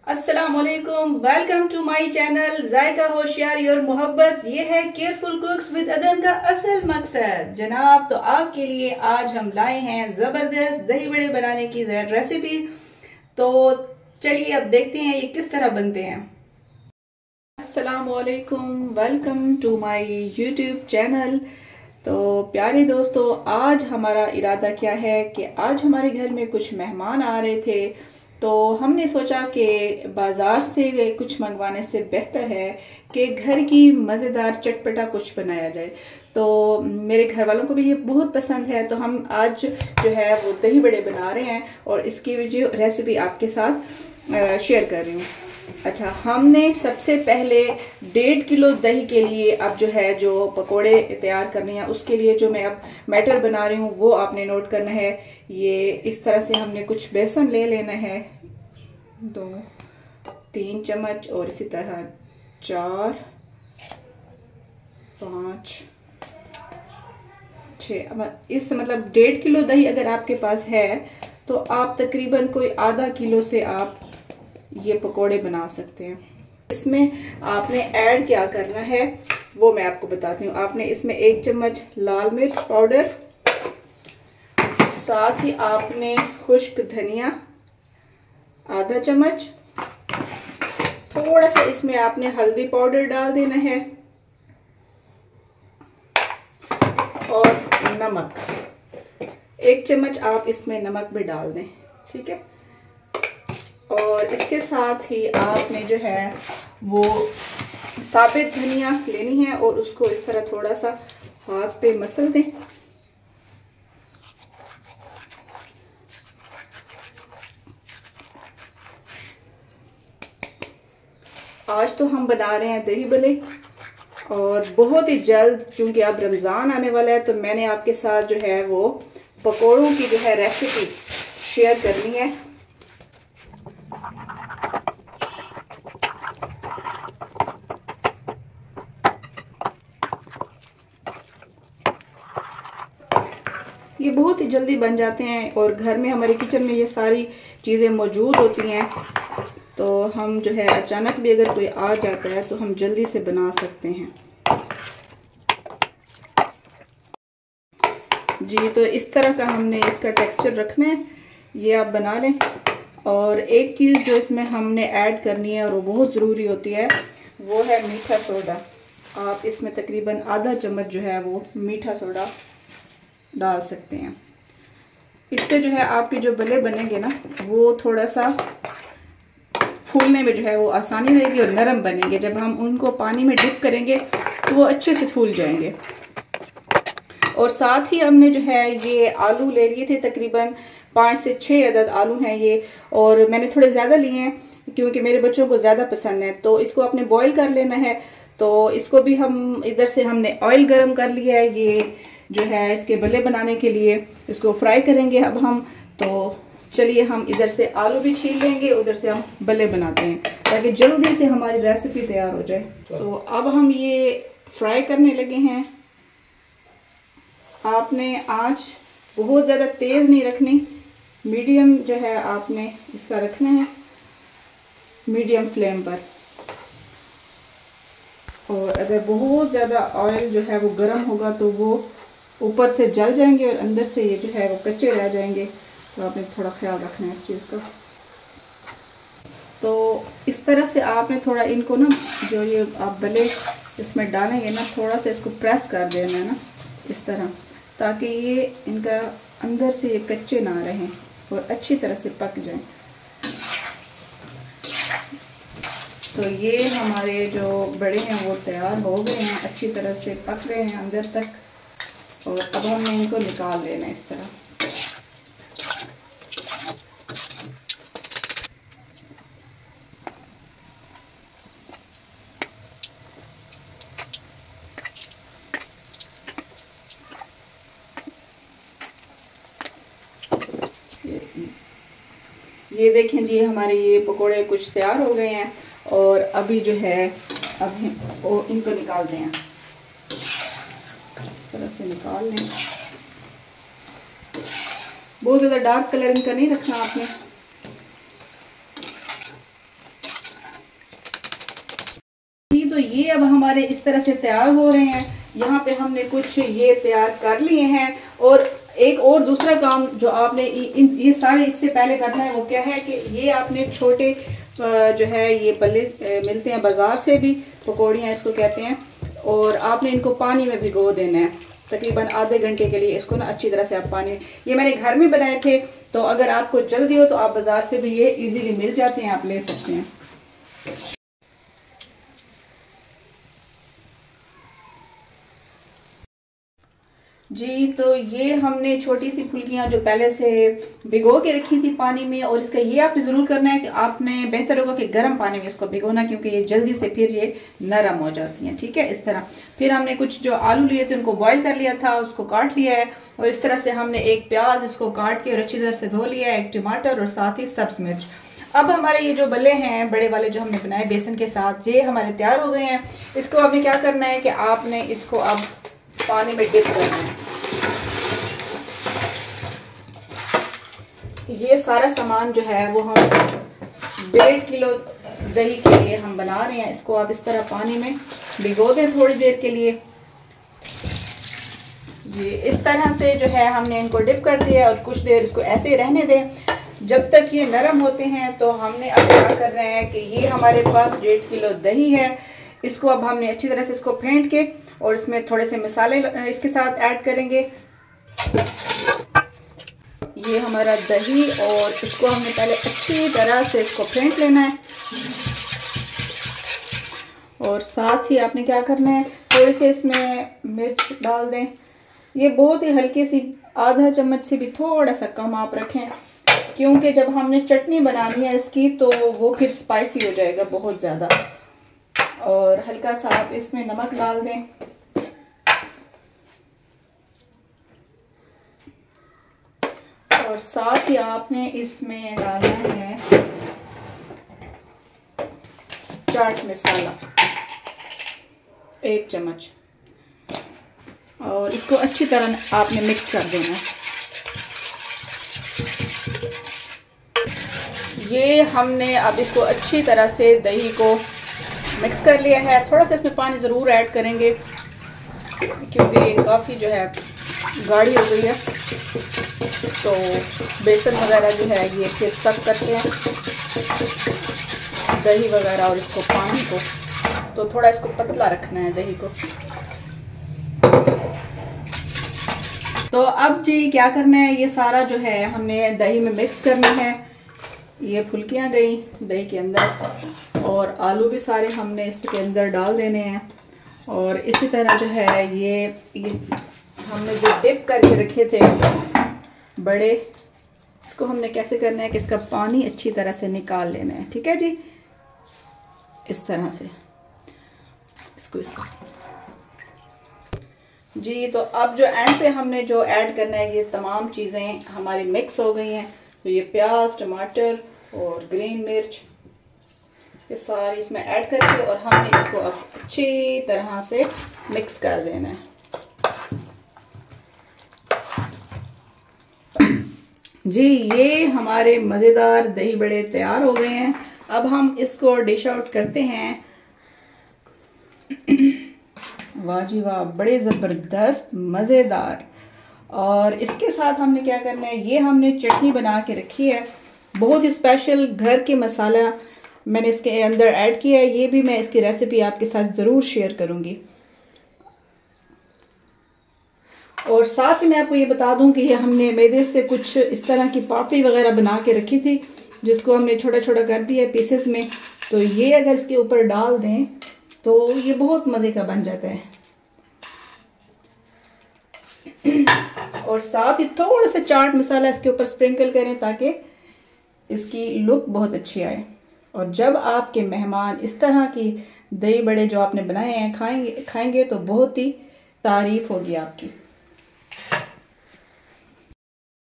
अस्सलाम वालेकुम, welcome to my channel जायका होशियारी और मोहब्बत। ये है केयरफुल कुक्स विद अदन का असल मकसद जनाब। तो आपके लिए आज हम लाए हैं जबरदस्त दही बड़े बनाने की रेसिपी। तो चलिए अब देखते हैं ये किस तरह बनते हैं। अस्सलाम वालेकुम, welcome to my YouTube channel. तो प्यारे दोस्तों, आज हमारा इरादा क्या है कि आज हमारे घर में कुछ मेहमान आ रहे थे, तो हमने सोचा कि बाज़ार से कुछ मंगवाने से बेहतर है कि घर की मज़ेदार चटपटा कुछ बनाया जाए। तो मेरे घर वालों को भी ये बहुत पसंद है, तो हम आज जो है वो दही बड़े बना रहे हैं और इसकी वीडियो रेसिपी आपके साथ शेयर कर रही हूँ। अच्छा, हमने सबसे पहले 1.5 किलो दही के लिए अब जो पकोड़े तैयार करने हैं, उसके लिए जो मैं अब बैटर बना रही हूँ वो आपने नोट करना है। ये इस तरह से हमने कुछ बेसन ले लेना है, 2-3 चम्मच, और इसी तरह 4, 5, 6। इस मतलब 1.5 किलो दही अगर आपके पास है तो आप तकरीबन कोई आधा किलो से आप ये पकोड़े बना सकते हैं। इसमें आपने ऐड क्या करना है वो मैं आपको बताती हूँ। आपने इसमें 1 चम्मच लाल मिर्च पाउडर, साथ ही आपने खुश्क धनिया आधा चम्मच, थोड़ा सा इसमें आपने हल्दी पाउडर डाल देना है और नमक 1 चम्मच आप इसमें नमक भी डाल दें, ठीक है। और इसके साथ ही आपने जो है वो साबित धनिया लेनी है और उसको इस तरह थोड़ा सा हाथ पे मसल दें। आज तो हम बना रहे हैं दही बड़े और बहुत ही जल्द, चूंकि अब रमज़ान आने वाला है, तो मैंने आपके साथ जो है वो पकोड़ों की जो है रेसिपी शेयर करनी है। ये बहुत ही जल्दी बन जाते हैं और घर में हमारे किचन में ये सारी चीज़ें मौजूद होती हैं, तो हम जो है अचानक भी अगर कोई आ जाता है तो हम जल्दी से बना सकते हैं जी। तो इस तरह का हमने इसका टेक्सचर रखना है, ये आप बना लें। और एक चीज़ जो इसमें हमने ऐड करनी है और वो बहुत ज़रूरी होती है, वो है मीठा सोडा। आप इसमें तकरीबन आधा चम्मच जो है वो मीठा सोडा डाल सकते हैं। इससे जो है आपके जो बल्ले बनेंगे ना वो थोड़ा सा फूलने में जो है वो आसानी रहेगी और नरम बनेंगे। जब हम उनको पानी में डिप करेंगे तो वो अच्छे से फूल जाएंगे। और साथ ही हमने जो है ये आलू ले लिए थे, तकरीबन 5 से 6 अदद आलू हैं ये, और मैंने थोड़े ज़्यादा लिए हैं क्योंकि मेरे बच्चों को ज़्यादा पसंद है। तो इसको आपने बॉईल कर लेना है। तो इसको भी हम इधर से हमने ऑयल गरम कर लिया है, ये जो है इसके बल्ले बनाने के लिए इसको फ्राई करेंगे अब हम। तो चलिए हम इधर से आलू भी छील लेंगे, उधर से हम बल्ले बनाते हैं ताकि जल्दी से हमारी रेसिपी तैयार हो जाए। तो अब हम ये फ्राई करने लगे हैं। आपने आंच बहुत ज़्यादा तेज़ नहीं रखनी, मीडियम जो है आपने इसका रखना है, मीडियम फ्लेम पर। और अगर बहुत ज़्यादा ऑयल जो है वो गर्म होगा तो वो ऊपर से जल जाएंगे और अंदर से ये जो है वो कच्चे रह जाएंगे। तो आपने थोड़ा ख्याल रखना है इस चीज़ का। तो इस तरह से आपने थोड़ा इनको ना, जो ये आप बल्ले इसमें डालेंगे ना, थोड़ा सा इसको प्रेस कर देना है ना इस तरह, ताकि ये इनका अंदर से ये कच्चे ना रहें और अच्छी तरह से पक जाएं। तो ये हमारे जो बड़े हैं वो तैयार हो गए हैं, अच्छी तरह से पक गए हैं अंदर तक। और अब हमने इनको निकाल लेना इस तरह। ये देखें जी, हमारे ये पकोड़े कुछ तैयार हो गए हैं और अभी जो है अब इनको निकालते हैं। इस तरह से निकाल लें। बहुत ज़्यादा डार्क कलर इनका नहीं रखना आपने। तो ये अब हमारे इस तरह से तैयार हो रहे हैं। यहाँ पे हमने कुछ ये तैयार कर लिए हैं। और एक और दूसरा काम जो आपने ये सारे इससे पहले करना है वो क्या है कि ये आपने छोटे जो है ये बल्ले मिलते हैं बाजार से भी, पकौड़ियाँ इसको कहते हैं, और आपने इनको पानी में भिगो देना है तकरीबन आधे घंटे के लिए। इसको ना अच्छी तरह से आप पानी, ये मैंने घर में बनाए थे, तो अगर आपको जल्दी हो तो आप बाजार से भी ये इजीली मिल जाते हैं, आप ले सकते हैं। जी तो ये हमने छोटी सी फुल्कियां जो पहले से भिगो के रखी थी पानी में, और इसका ये आपने ज़रूर करना है कि आपने बेहतर होगा कि गर्म पानी में इसको भिगोना, क्योंकि ये जल्दी से फिर ये नरम हो जाती हैं। ठीक है, इस तरह। फिर हमने कुछ जो आलू लिए थे उनको बॉईल कर लिया था, उसको काट लिया है, और इस तरह से हमने एक प्याज इसको काट के और अच्छी तरह से धो लिया है, एक टमाटर और साथ ही सब्ज मिर्च। अब हमारे ये जो बल्ले हैं बड़े वाले जो हमने बनाए बेसन के साथ, ये हमारे तैयार हो गए हैं। इसको आपने क्या करना है कि आपने इसको अब पानी में डिप करना है। ये सारा सामान जो है वो हम 1.5 किलो दही के लिए हम बना रहे हैं। इसको आप इस तरह पानी में भिगो दें थोड़ी देर के लिए। ये इस तरह से जो है हमने इनको डिप कर दिया और कुछ देर इसको ऐसे ही रहने दें जब तक ये नरम होते हैं। तो हमने अब क्या कर रहे हैं कि ये हमारे पास 1.5 किलो दही है, इसको अब हमने अच्छी तरह से इसको फेंट के और इसमें थोड़े से मसाले इसके साथ ऐड करेंगे। ये हमारा दही, और इसको हमने पहले अच्छी तरह से इसको फेंट लेना है। और साथ ही आपने क्या करना है, थोड़े से इसमें मिर्च डाल दें। ये बहुत ही हल्की सी, आधा चम्मच से भी थोड़ा सा कम आप रखें, क्योंकि जब हमने चटनी बनानी है इसकी तो वो फिर स्पाइसी हो जाएगा बहुत ज़्यादा। और हल्का सा आप इसमें नमक डाल दें। और साथ ही आपने इसमें डालना है चाट मसाला 1 चम्मच, और इसको अच्छी तरह आपने मिक्स कर देना है। ये हमने अब इसको अच्छी तरह से दही को मिक्स कर लिया है। थोड़ा सा इसमें पानी ज़रूर ऐड करेंगे क्योंकि ये काफ़ी जो है गाढ़ी हो गई है, तो बेसन वगैरह जो है ये फिर सक करते हैं दही वगैरह और इसको पानी को, तो थोड़ा इसको पतला रखना है दही को। तो अब जी क्या करना है, ये सारा जो है हमने दही में मिक्स करना है। ये फुल्कियां गई दही के अंदर, और आलू भी सारे हमने इसके अंदर डाल देने हैं। और इसी तरह जो है ये हमने जो डिप करके रखे थे बड़े, इसको हमने कैसे करना है कि इसका पानी अच्छी तरह से निकाल लेना है। ठीक है जी, इस तरह से इसको जी। तो अब जो एंड पे हमने जो ऐड करना है, ये तमाम चीज़ें हमारी मिक्स हो गई हैं। तो ये प्याज, टमाटर और ग्रीन मिर्च ये सारी इसमें ऐड करके और हमने इसको अब अच्छी तरह से मिक्स कर देना है। जी ये हमारे मज़ेदार दही बड़े तैयार हो गए हैं। अब हम इसको डिश आउट करते हैं। वाह जी वाह, बड़े ज़बरदस्त मज़ेदार। और इसके साथ हमने क्या करना है, ये हमने चटनी बना के रखी है, बहुत ही स्पेशल घर के मसाला मैंने इसके अंदर ऐड किया है। ये भी मैं इसकी रेसिपी आपके साथ ज़रूर शेयर करूँगी। और साथ ही मैं आपको ये बता दूं कि ये हमने मैदे से कुछ इस तरह की पापड़ी वगैरह बना के रखी थी, जिसको हमने छोटा छोटा कर दिया पीसेस में। तो ये अगर इसके ऊपर डाल दें तो ये बहुत मज़े का बन जाता है। और साथ ही थोड़ा सा चाट मसाला इसके ऊपर स्प्रिंकल करें ताकि इसकी लुक बहुत अच्छी आए। और जब आपके मेहमान इस तरह की दही बड़े जो आपने बनाए हैं खाएंगे तो बहुत ही तारीफ होगी आपकी।